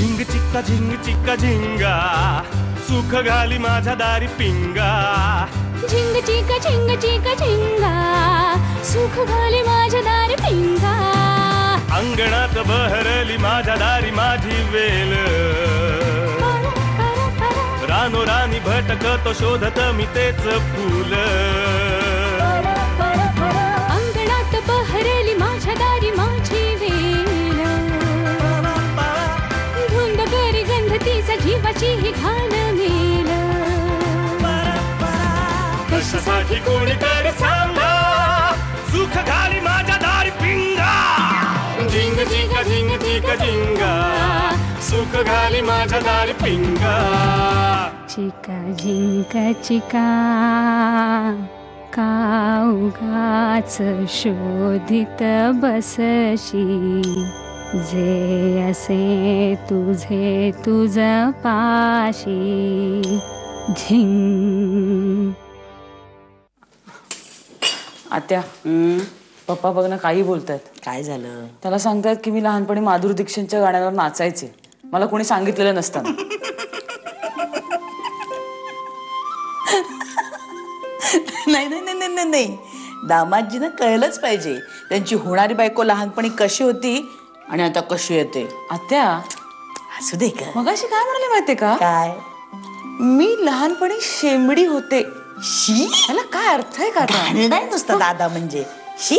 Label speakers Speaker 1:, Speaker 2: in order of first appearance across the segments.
Speaker 1: झिंग चिक्का झिंग चिक्का झिंगा सुख घाली माझ्या दारी पिंगा
Speaker 2: झिंग चिका झिंग चिका झिंगा सुख घाली माझ्या दारी पिंगा
Speaker 1: अंगणात बहरली माझ्या दारी माझी वेल रानो रानी भटकतो शोधत मी तेच फूल
Speaker 2: अंगणात बहरली माझ्या दारी माझी वेल धुंद करी गंध तिचा जीवाची ही घाण मेल
Speaker 1: कशासाठी कोणीतरी थांबला सुख घाली माझ्या दारी पिंगा झिंग चिका झिंग चिका झिंगा सुख घाली माझ्या दारी पिंगा
Speaker 2: चिका झिंका चिका का उगाच शोधित बसशी जे असे तुझे तुझ पाशी झिंग.
Speaker 3: आत्या पप्पा बघ ना काही बोलतायत.
Speaker 4: काय झालं?
Speaker 3: त्याला सांगतायत की मी लहानपणी माधुरी दीक्षितच्या गाण्यावर नाचायचे, मला कोणी सांगितलेलं नसताना.
Speaker 4: नाही नाही नाही नाही नाही, दामाजींना कळलंच पाहिजे त्यांची होणारी बायको लहानपणी कशी होती आणि आता कशी येते.
Speaker 3: आत्या
Speaker 4: असू दे का.
Speaker 3: मगाशी काय म्हणाले माहितीये का?
Speaker 4: काय?
Speaker 3: मी लहानपणी शेंबडी होते.
Speaker 4: शी?
Speaker 3: याला काय अर्थ आहे का?
Speaker 4: नाही नुसतं दादा म्हणजे शी.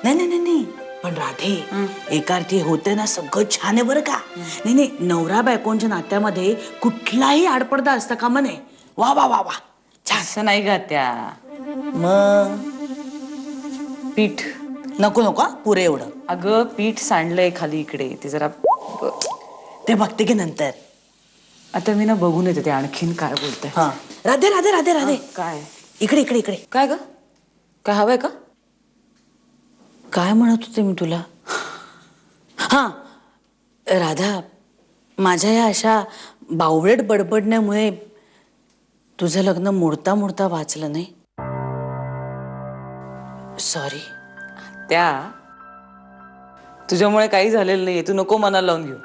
Speaker 4: नाही नाही नाही नाही, पण राधे एका अर्थी होते ना सगळं छान आहे बरं का. नाही नाही, नवरा बायकोंच्या नात्यामध्ये कुठलाही आडपडदा असता कामा नये. वा वा वा वा, छान.
Speaker 3: असं नाही का त्या?
Speaker 4: मग
Speaker 3: पीठ
Speaker 4: नको नको हा, पुरे एवढं.
Speaker 3: अगं पीठ सांडलंय खाली इकडे, ते जरा
Speaker 4: ते बघते की नंतर.
Speaker 3: आता मी ना बघून येते ते आणखीन काय बोलतंय.
Speaker 4: हा राधे राधे राधे राधे,
Speaker 3: काय
Speaker 4: इकडे इकडे इकडे.
Speaker 3: काय ग? काय हवंय का?
Speaker 4: काय म्हणत होते मी तुला? हा राधा, माझ्या या अशा बावळट बडबडण्यामुळे तुझं लग्न मोडता मोडता वाचलं नाही. सॉरी.
Speaker 3: त्या तुझ्यामुळे काही झालेलं नाहीये, तू नको मनाला लावून घेऊ.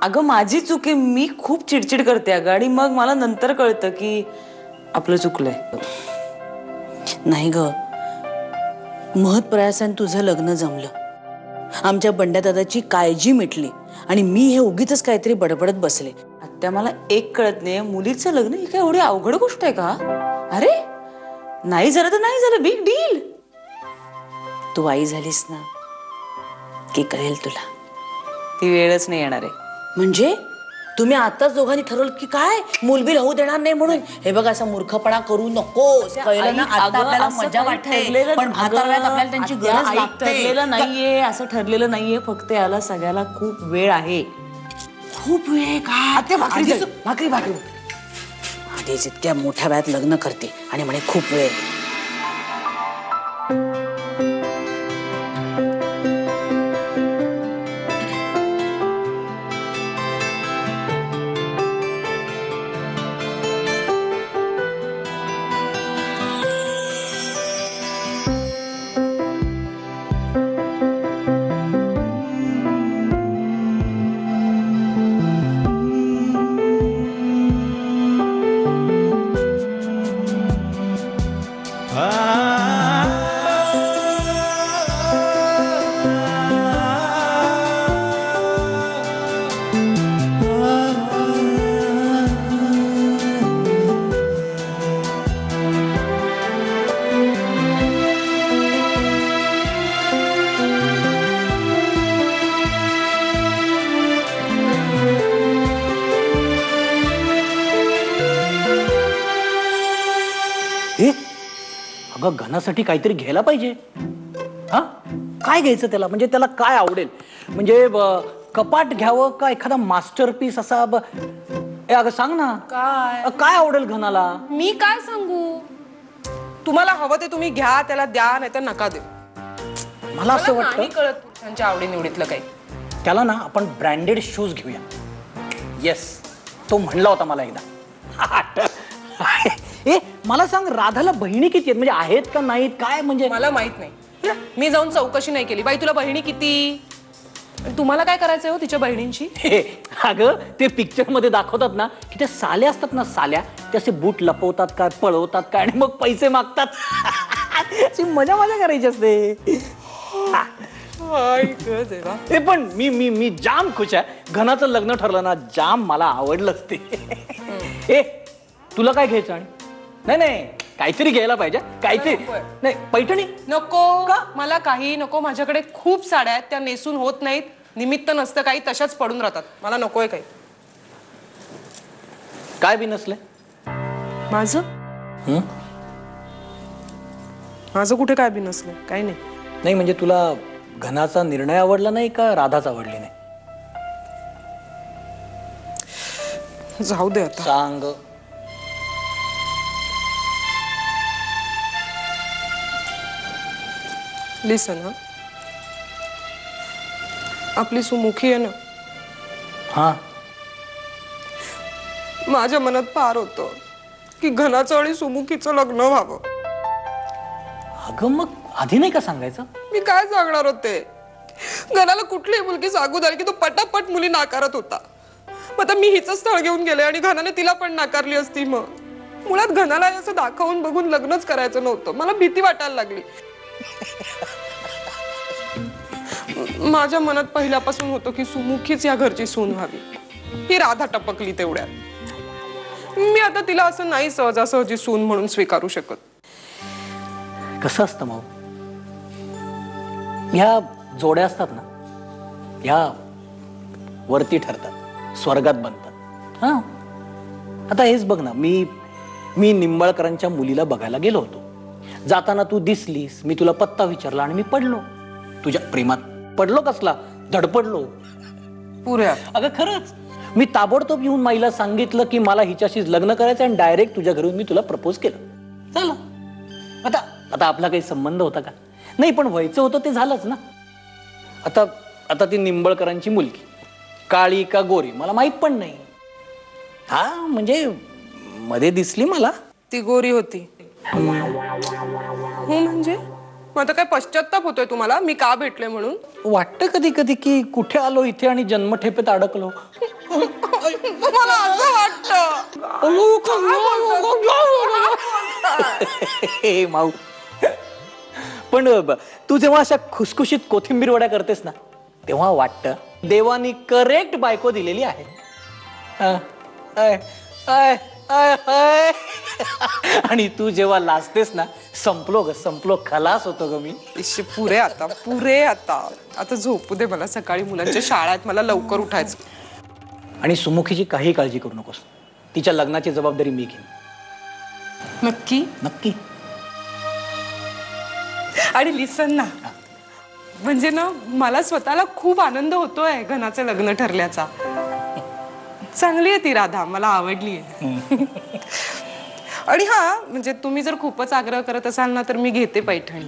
Speaker 3: अगं माझी चूक आहे, मी खूप चिडचिड करते अगं, आणि मग मला नंतर कळतं की आपलं चुकलंय.
Speaker 4: नाही ग, महत् प्रयासाने तुझं लग्न जमलं, आमच्या बंड्या दादाची काळजी मिटली आणि मी हे उगीच काहीतरी बडबडत बसले.
Speaker 3: आत्या मला एक कळत नाही, मुलीचं लग्न ही काय एवढी अवघड गोष्ट आहे का? अरे नाही झालं तर नाही झालं, बिग डील.
Speaker 4: तू आई झालीस ना की कळेल तुला.
Speaker 3: ती वेळच नाही येणार आहे.
Speaker 4: म्हणजे तुम्ही आताच दोघांनी ठरवलं की काय मुलबी राहू देणार नाही म्हणून? हे बघ, असा मूर्खपणा करू नको. कळलं ना? आता आपल्याला मजा वाटते, पण म्हातारवयात आपल्याला त्यांची गरज लागते.
Speaker 3: ठरलेलं नाहीये, असं ठरलेलं नाहीये, फक्त याला सगळ्याला खूप वेळ आहे.
Speaker 4: खूप वेळ आहे का?
Speaker 3: भाकरी भाकरी भाकरी.
Speaker 4: आधीच इतक्या मोठ्या वयात लग्न करते आणि म्हणे खूप वेळ.
Speaker 5: अगं घनासाठी काहीतरी घ्यायला पाहिजे. हा काय घ्यायचं त्याला? म्हणजे त्याला काय आवडेल? म्हणजे कपाट घ्यावं का एखादा मास्टरपीस असा? अगं सांग ना, काय आवडेल घनाला?
Speaker 6: मी काय सांगू? तुम्हाला हवं ते तुम्ही घ्या, त्याला द्या, नाही तर नका देऊ.
Speaker 5: मला असं
Speaker 6: नाही
Speaker 5: वाटतं
Speaker 6: कळत त्यांच्या आवडीनिवडीतलं काही.
Speaker 5: त्याला ना आपण ब्रँडेड शूज घेऊया. येस, तो म्हणला होता मला एकदा. ए मला सांग, राधाला बहिणी किती आहेत? म्हणजे आहेत का नाहीत काय? म्हणजे
Speaker 6: मला माहित नाही, मी जाऊन चौकशी नाही केली. बाई तुला बहिणी किती? तुम्हाला काय करायचंय हो तिच्या बहिणींची?
Speaker 5: अगं ते पिक्चर मध्ये दाखवतात ना की त्या साल्या असतात ना, साल्या ते असे बूट लपवतात काय, पळवतात काय आणि मग पैसे मागतात. अशी मजा करायची असते. ते पण मी जाम खुश आहे. घनाचं लग्न ठरलं ना, जाम मला आवडलंच ते. ए तुला काय घ्यायचं? आणि नाही काहीतरी घ्यायला पाहिजे, काहीतरी. नाही पैठणी
Speaker 6: नको का? मला काही नको. माझ्याकडे खूप साड्या आहेत, त्या नेसून होत नाहीत. निमित्त नसतं काही, तशाच पडून राहतात. मला नकोय काही.
Speaker 5: काय बी नसलंय
Speaker 6: माझं माझं कुठे काय बी नसलं, काही नाही.
Speaker 5: नाही म्हणजे तुला घनाचा निर्णय आवडला नाही का राधाच आवडली नाही?
Speaker 6: जाऊ दे आता.
Speaker 5: सांग.
Speaker 6: लिसन हा, आपली सुमुखी आहे ना,
Speaker 5: हा
Speaker 6: माझ्या मनात फार होतं की घनाचं आणि सुमुखीचं लग्न व्हावं.
Speaker 5: अगं मग आधी नाही का सांगायचं?
Speaker 6: मी काय सांगणार होते? घनाला कुठलीही मुलगी सांगू झाली की तो पटापट मुली नाकारत होता. मग आता मी हिच स्थळ घेऊन गेले आणि घनाने तिला पण नाकारली असती. मग मुळात घनाला असं दाखवून बघून लग्नच करायचं नव्हतं. मला भीती वाटायला लागली. माझ्या मनात पहिल्यापासून होतं की सुमुखीच या घरची सून व्हावी. ही राधा टपकली तेवढ्यात. मी आता तिला असं नाही सहजासहजी सून म्हणून स्वीकारू शकत.
Speaker 5: कसं असतं मग, ह्या जोड्या असतात ना, ह्या वरती ठरतात, स्वर्गात बनतात. हा आता हेच बघ ना, मी निंबाळकरांच्या मुलीला बघायला गेलो होतो. जाताना तू दिसलीस, मी तुला पत्ता विचारला आणि मी पडलो तुझ्या प्रेमात. पडलो कसला, धडपडलो.
Speaker 6: पुऱ्या
Speaker 5: अगं खरंच, मी ताबडतोब येऊन माईला सांगितलं की मला हिच्याशी लग्न करायचं आणि डायरेक्ट तुझ्या घरून मी तुला प्रपोज केलं. झालं. आता आता आपला काही संबंध होता का? नाही, पण व्हायचं होतं ते झालंच ना. आता ती निंबाळकरांची मुलगी काळी का गोरी मला माहित पण नाही. हा म्हणजे मध्ये दिसली मला.
Speaker 6: ती गोरी होती. हो म्हणजे मग आता काय पश्चाताप होतोय तुम्हाला मी का भेटले म्हणून?
Speaker 5: वाटतं कधी कधी की कुठे आलो इथे आणि जन्मठेपेत अडकलो.
Speaker 6: तुम्हाला असं वाटतं?
Speaker 5: माऊ, पण तू जेव्हा अशा खुसखुशीत कोथिंबीर वड्या करतेस ना, तेव्हा वाटतं देवानी करेक्ट बायको दिलेली आहे. आणि तू जेव्हा लाजतेस ना, संपलो खलास होतो ग मी.
Speaker 6: पुरे आता झोपू दे मला. सकाळी मुलांच्या शाळेत मला लवकर उठायचं.
Speaker 5: आणि सुमुखीची काही काळजी करू नकोस. तिच्या लग्नाची जबाबदारी मी घेईन.
Speaker 6: नक्की?
Speaker 5: नक्की.
Speaker 6: आणि लिसन ना, म्हणजे ना मला स्वतःला खूप आनंद होतोय घनाचं लग्न ठरल्याचा. चांगली आहे ती राधा, मला आवडली आहे. आणि हा म्हणजे तुम्ही जर खूपच आग्रह करत असाल ना तर मी घेते पैठणी.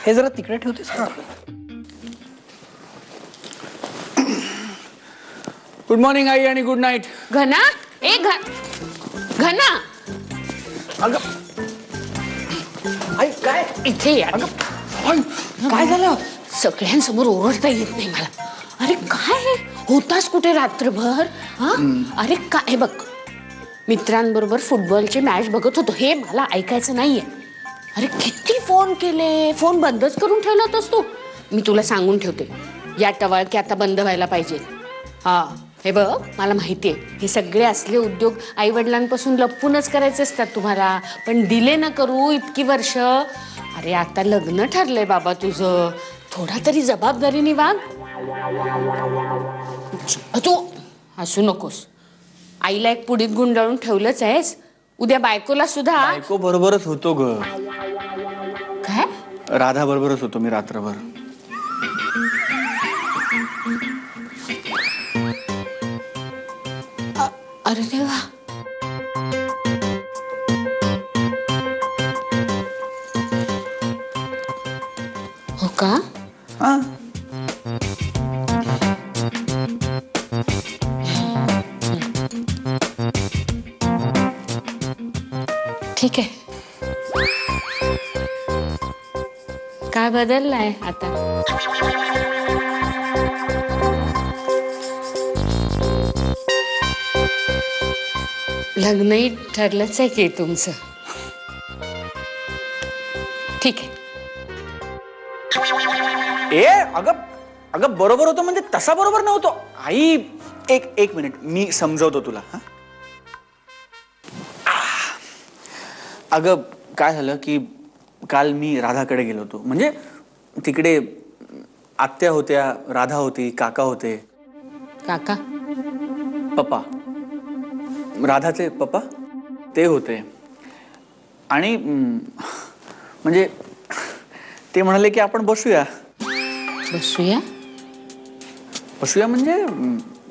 Speaker 5: हे जरा तिकडे ठेवतेस. गुड मॉर्निंग आई आणि गुड नाईट.
Speaker 2: घना घना
Speaker 5: अगं आई काय
Speaker 2: इथे या.
Speaker 5: काय झालं?
Speaker 2: सगळ्यांसमोर ओरडता येत नाही मला. अरे काय हे? होतास कुठे रात्रभर? हा अरे काय बघ, मित्रांबरोबर फुटबॉलची मॅच बघत होतो. हे मला ऐकायचं नाहीये. अरे किती फोन केले, फोन बंदच करून ठेवला होतास तू. मी तुला सांगून ठेवते, या टवाळकी आता बंद व्हायला पाहिजे. हा हे बघ, मला माहिती आहे हे सगळे असले उद्योग आई वडिलांपासून लपूनच करायचे असतात तुम्हाला, पण दिले ना करू इतकी वर्ष. अरे आता लग्न ठरलंय बाबा तुझं, थोडा तरी जबाबदारीने वाग. तू हसू नकोस. आईला एक पुडीत गुंडाळून ठेवलंच आहेस, उद्या बायकोला सुद्धा.
Speaker 7: बायको बरोबरच होतो ग.
Speaker 2: काय?
Speaker 7: राधा बरोबरच होतो मी रात्रभर.
Speaker 2: अरे देवा. हो का?
Speaker 7: हा
Speaker 2: ठीक आहे. काय बदललाय आता. लग्नही ठरलंच आहे की तुमचं. ठीक आहे.
Speaker 7: अगं बरोबर होतं म्हणजे तसा बरोबर नव्हतो. आई एक मिनिट मी समजवतो तुला. हा अगं काय झालं की काल मी राधाकडे गेलो होतो. म्हणजे तिकडे आत्या होत्या, राधा होती, काका होते.
Speaker 2: काका
Speaker 7: पप्पा, राधाचे पप्पा ते होते. आणि म्हणजे ते म्हणाले की आपण बसूया.
Speaker 2: बसूया.
Speaker 7: बसूया म्हणजे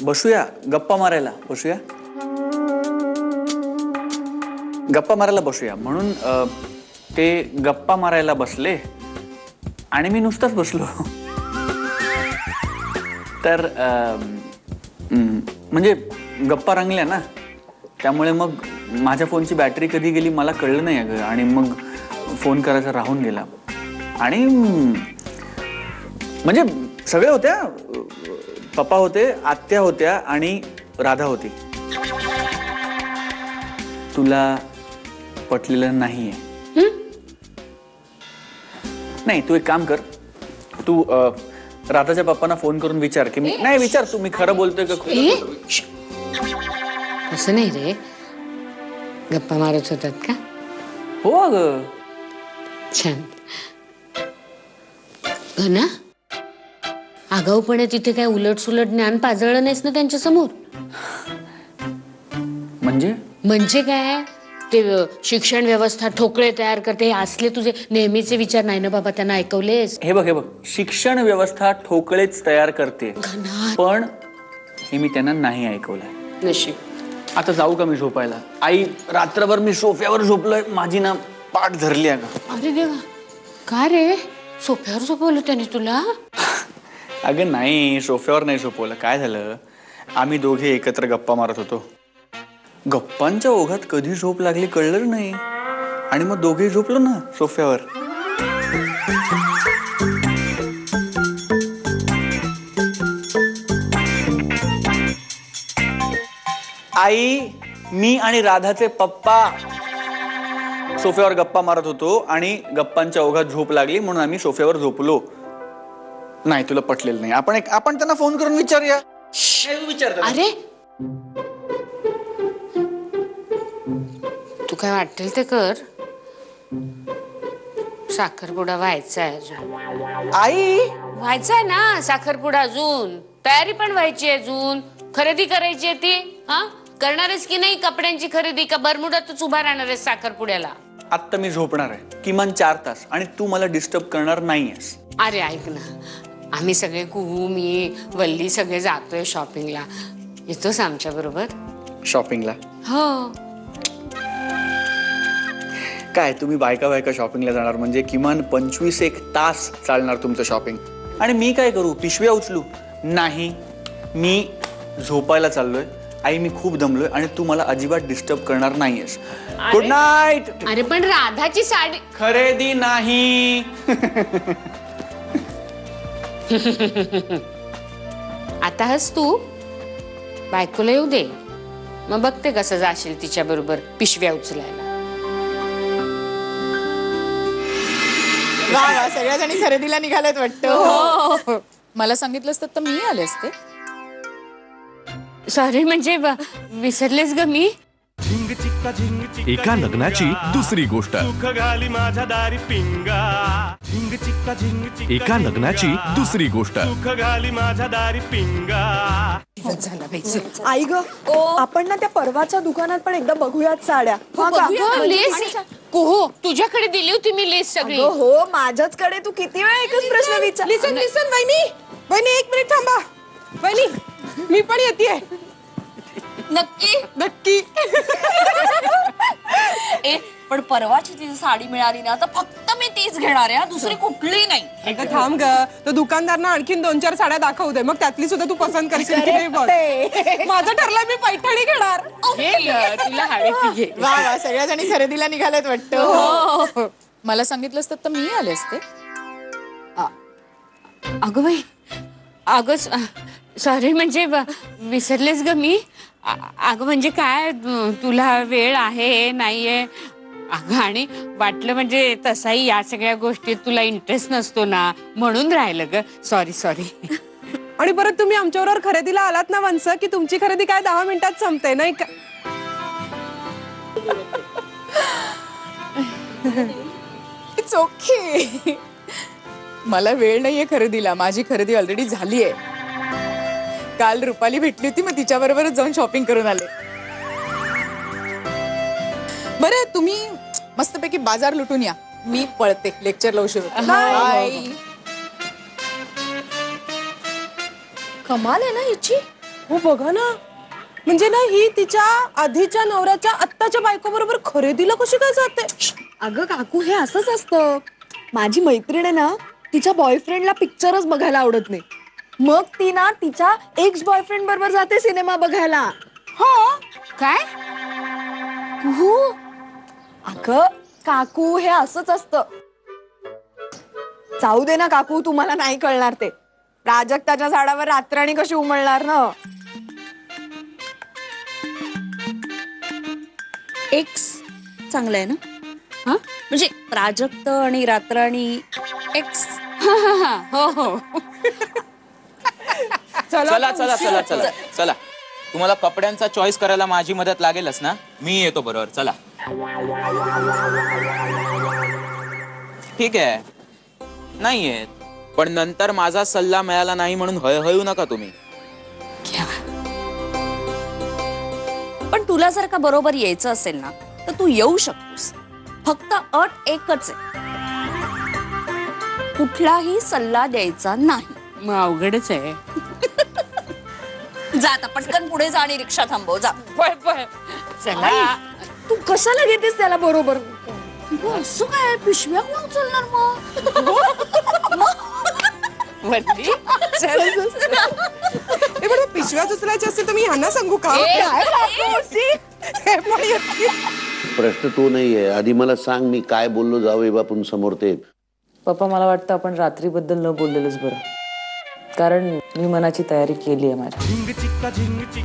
Speaker 7: बसूया गप्पा मारायला. बसूया गप्पा मारायला बसूया म्हणून ते गप्पा मारायला बसले आणि मी नुसताच बसलो. तर म्हणजे गप्पा रंगल्या ना, त्यामुळे मग माझ्या फोनची बॅटरी कधी गेली मला कळलं नाही अगं. आणि मग फोन करायचा राहून गेला. आणि म्हणजे सगळे होत्या. पप्पा होते, आत्या होत्या आणि राधा होती. तुला पटलेलं नाहीये? नाही, तू एक काम कर. तू राधाच्या पप्पांना फोन करून विचार की मी नाही विचार तू मी खरं बोलतोय का.
Speaker 2: असं नाही रे, गप्पा मारत होतात का?
Speaker 7: हो अगं.
Speaker 2: छान. ना आगाऊपणे तिथे काय उलट सुलट ज्ञान पाजळलं नाहीस ना त्यांच्या समोर?
Speaker 7: म्हणजे
Speaker 2: काय ते शिक्षण व्यवस्था ठोकळे तयार करते असले तुझे नेहमीचे विचार नाही ना बाबा त्यांना ऐकवलेस?
Speaker 7: हे बघ शिक्षण व्यवस्था ठोकळेच तयार करते, पण हे मी त्यांना नाही ऐकवलंय.
Speaker 2: नशीब.
Speaker 7: आता जाऊ का मी झोपायला? आई रात्रभर मी सोफ्यावर झोपलोय, माझी ना पाठ धरली अगं.
Speaker 2: अरे देवा, का रे सोफ्यावर झोपवलं त्याने तुला?
Speaker 7: अगं नाही, सोफ्यावर नाही झोपवलं. काय झालं, आम्ही दोघे एकत्र गप्पा मारत होतो. गप्पांच्या ओघात कधी झोप लागली कळलं नाही आणि मग दोघे झोपलो ना सोफ्यावर. आई, मी आणि राधाचे पप्पा सोफ्यावर गप्पा मारत होतो आणि गप्पांच्या ओघात झोप लागली म्हणून आम्ही सोफ्यावर झोपलो. नाही, तुला पटलेलं नाही. आपण त्यांना फोन करून विचारूया.
Speaker 2: अरे तू काय वाटेल ते कर. साखरपुडा व्हायचा आहे अजून.
Speaker 7: आई
Speaker 2: व्हायचा आहे ना साखरपुडा अजून. तयारी पण व्हायची अजून. खरेदी करायची आहे ती. हा करणारेस की नाही कपड्यांची खरेदी, का बरमुडातच उभा राहणार आहेस साखरपुड्याला?
Speaker 7: आत्ता मी झोपणार आहे किमान 4 तास आणि तू मला डिस्टर्ब करणार नाहीयेस.
Speaker 2: अरे ऐक ना, आम्ही सगळे कुहू, मी, वल्ली सगळे जातोय शॉपिंगला. येतोस आमच्या बरोबर?
Speaker 7: शॉपिंगला?
Speaker 2: हो.
Speaker 7: काय तुम्ही बायका शॉपिंगला जाणार म्हणजे किमान 25-1 तास चालणार तुमचं शॉपिंग. आणि मी काय करू, पिशव्या उचलू? नाही, मी झोपायला चाललोय. आई मी खूप दमलोय आणि तू मला अजिबात डिस्टर्ब करणार नाहीयेस. Good night.
Speaker 2: अरे पण राधाची साडी
Speaker 7: खरेदी नाही.
Speaker 2: आता हस तू. बायकोला येऊ दे, मग बघते कसं जाशील तिच्या बरोबर पिशव्या उचलायला.
Speaker 8: वा, सगळ्याजणी खरेदीला निघालेत वाटतं.
Speaker 9: मला सांगितलं असतं तर मी आले असते.
Speaker 2: सॉरी, म्हणजे विसरलेस ग मी.
Speaker 1: एका लग्नाची दुसरी गोष्ट. एका लग्नाची दुसरी गोष्ट.
Speaker 8: आई ग, आपण ना त्या परवाच्या दुकानात पण एकदा बघूयात साड्या.
Speaker 2: कुहू, तुझ्याकडे दिली होती मी लिस्ट सगळी.
Speaker 8: हो, माझ्याच कडे. तू किती वेळा एकच प्रश्न विचार.
Speaker 6: लिसन वहिनी एक मिनिट थांबा. वहिनी मी पण येते.
Speaker 9: नक्की. पण परवाची ती साडी मिळाली ना तर फक्त मी तीच घेणार आहे, दुसरी कुठलीही नाही.
Speaker 6: अगं थांब ग, तो दुकानदारना आणखीन 2-4 साड्या दाखवू दे, मग त्यातली सुद्धा तू पसंत करशील की नाही बघ. माझं ठरलंय, मी पैठणी घेणार.
Speaker 2: तुला हवे ती घे.
Speaker 8: वा, सगळ्याजणी खरेदीला निघालेत वाटतं.
Speaker 9: मला सांगितलं असतं तर मी आले असते.
Speaker 2: अगं बाई अगं सॉरी म्हणजे विसरलेस ग मी. अगं म्हणजे काय तुला वेळ आहे नाहीये अगं आणि वाटलं म्हणजे तसाही या सगळ्या गोष्टीत तुला इंटरेस्ट नसतो ना म्हणून राहिलं ग. Sorry sorry.
Speaker 6: आणि परत तुम्ही आमच्याबरोबर खरेदीला आलात ना वंस की तुमची खरेदी काय 10 मिनिटात संपते नाही का?
Speaker 10: It's okay. मला वेळ नाहीये खरेदीला. माझी खरेदी ऑलरेडी झाली आहे. काल रुपाली भेटली होती मग तिच्या बरोबरच जाऊन शॉपिंग करून आले. बरं तुम्ही मस्तपैकी बाजार लुटून या. मी पळते लेक्चरला उशीर होतो. बाय.
Speaker 8: कमाल आहे ना हिची.
Speaker 6: हो बघा ना म्हणजे ना ही तिच्या आधीच्या नवऱ्याच्या आत्ताच्या बायको बरोबर खरेदीला कशी काय जाते.
Speaker 8: अगं काकू हे असंच असतं. माझी मैत्रीण आहे ना तिच्या बॉयफ्रेंडला पिक्चरच बघायला आवडत नाही. मग ती ना तिच्या एक्स बॉयफ्रेंड बरोबर जाते सिनेमा बघायला.
Speaker 2: हो काय
Speaker 8: हो अगं काकू हे असंच असतं. जाऊ दे ना काकू तुम्हाला नाही कळणार ते. प्राजक्ताच्या झाडावर रात्राणी कशी उमलणार ना.
Speaker 9: एक्स चांगलं आहे ना? हा म्हणजे प्राजक्त आणि रात्राणी एक्स.
Speaker 2: हो हो
Speaker 11: चला चला चला चला चला. तुम्हाला कपड्यांचा चॉईस करायला माझी मदत लागेलच ना. मी येतो बरोबर. चला ठीक आहे. नाही येत पण नंतर माझा सल्ला मिळाला नाही म्हणून हळहळू नका तुम्ही.
Speaker 9: पण तुला जर का बरोबर यायचं असेल ना तर तू येऊ शकतोस. फक्त अट एकच आहे, कुठलाही सल्ला द्यायचा नाही.
Speaker 2: मग अवघडच आहे.
Speaker 9: जा आता पटकन पुढे जा आणि रिक्षा थांबव. जा.
Speaker 2: चला
Speaker 8: तू कशाला घेतेस त्याला बरोबर.
Speaker 9: असं काय पिशव्या कोण उचलणार मग?
Speaker 2: वरती
Speaker 6: हे बरं पिशव्या उचलायच्या असतील तर मी ह्यांना सांगू का? हे पण येतील.
Speaker 12: प्रश्न तो नाहीये. आधी मला सांग मी काय बोललो जावई बापून समोर ते.
Speaker 3: पप्पा मला वाटतं आपण रात्रीबद्दल न बोललेलंच बरं. कारण मी मनाची तयारी केली आहे माझी.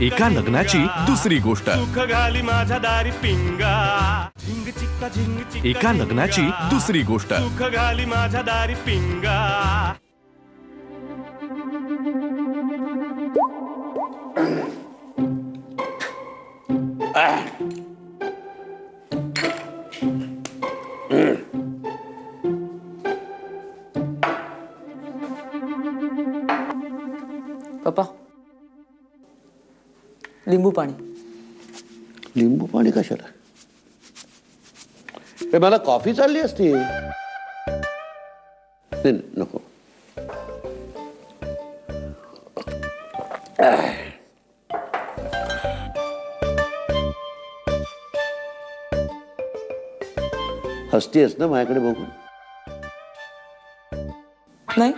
Speaker 1: एका लग्नाची दुसरी गोष्ट. सुख घाली माझ्या दारी पिंगा. झिंग चिक्का झिंग चिक्का. एका लग्नाची दुसरी गोष्ट. सुख घाली माझ्या दारी पिंगा.
Speaker 3: पप्पा लिंबू पाणी.
Speaker 12: लिंबू पाणी कशाला. मला कॉफी चालली असती. नको. हसतीयस ना माझ्याकडे बघून.
Speaker 3: नाही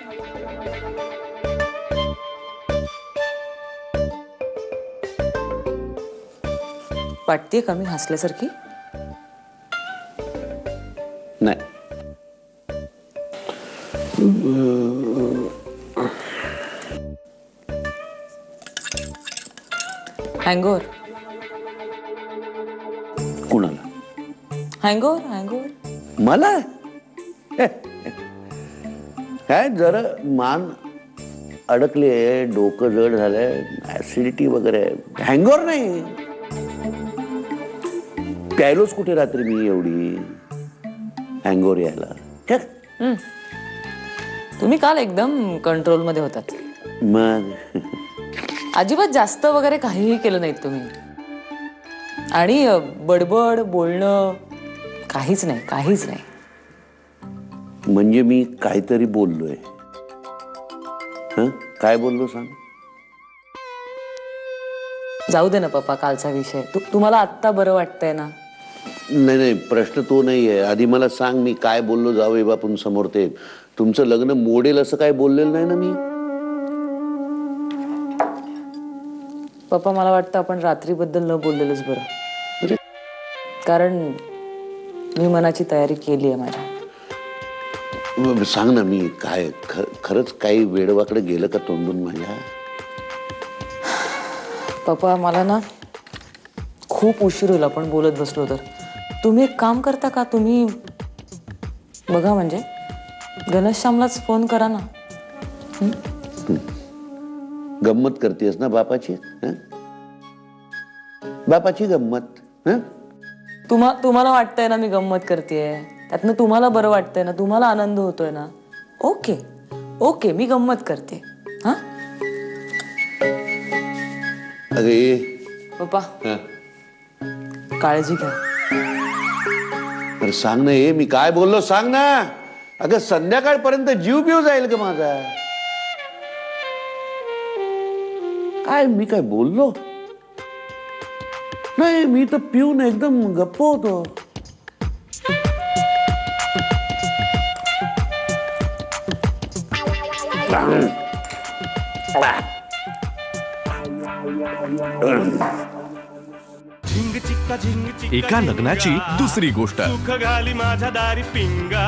Speaker 3: वाटतेय का मी हसल्यासारखी.
Speaker 12: नाही.
Speaker 3: हँगओव्हर.
Speaker 12: कुणाला.
Speaker 3: Hangover hangover.
Speaker 12: मला काय जरा मान अडकली आहे. डोकं जड झालंय. ऍसिडिटी वगैरे. हँगओव्हर नाही. प्यायलोच कुठे रात्री मी एवढी हँगओव्हर यायला.
Speaker 3: तुम्ही काल एकदम कंट्रोल मध्ये होतात.
Speaker 12: मग
Speaker 3: अजिबात जास्त वगैरे काहीही केलं नाहीत तुम्ही. आणि बडबड बोलणं काहीच नाही काहीच नाही.
Speaker 12: म्हणजे मी काहीतरी बोललोय. काय बोललो सांग.
Speaker 3: जाऊ दे ना पप्पा कालचा विषय. तुम्हाला आत्ता बरं वाटतंय ना.
Speaker 12: नाही नाही प्रश्न तो नाहीये. आधी मला सांग मी काय बोललो जावई बापून समोर ते. तुमचं लग्न मोडेल असं काय बोललेलं नाही ना मी.
Speaker 3: पप्पा मला वाटतं आपण रात्रीबद्दल न बोललेलंच बरं. कारण मी मनाची तयारी केली आहे माझ्या.
Speaker 12: सांग ना, मी काय खरंच काही वेडवाकडे गेलं का तोंडून माझ्या?
Speaker 3: पप्पा मला ना खूप उशीर होईल आपण बोलत बसलो तर. तुम्ही एक काम करता का? तुम्ही बघा म्हणजे घनश्यामलाच फोन करा ना.
Speaker 12: गंमत करतेस ना बापाची? हं? बापाची गंमत. हं?
Speaker 3: तुम्हाला वाटतंय ना मी गंमत करतेय, त्यातनं तुम्हाला बरं वाटतंय ना, तुम्हाला आनंद होतोय ना. ओके ओके, मी गंमत करते. हा
Speaker 12: अरे
Speaker 3: पप्पा
Speaker 12: हं.
Speaker 3: काळजी घ्या.
Speaker 12: अरे सांग ना, मी काय बोललो सांग ना. अगं संध्याकाळपर्यंत जीव बिव जाईल का माझा? काय मी काय बोललो नाही. मी तर पिऊन एकदम गप्प होतो.
Speaker 1: एका लग्नाची दुसरी गोष्ट. सुख घाली माझ्या दारी पिंगा.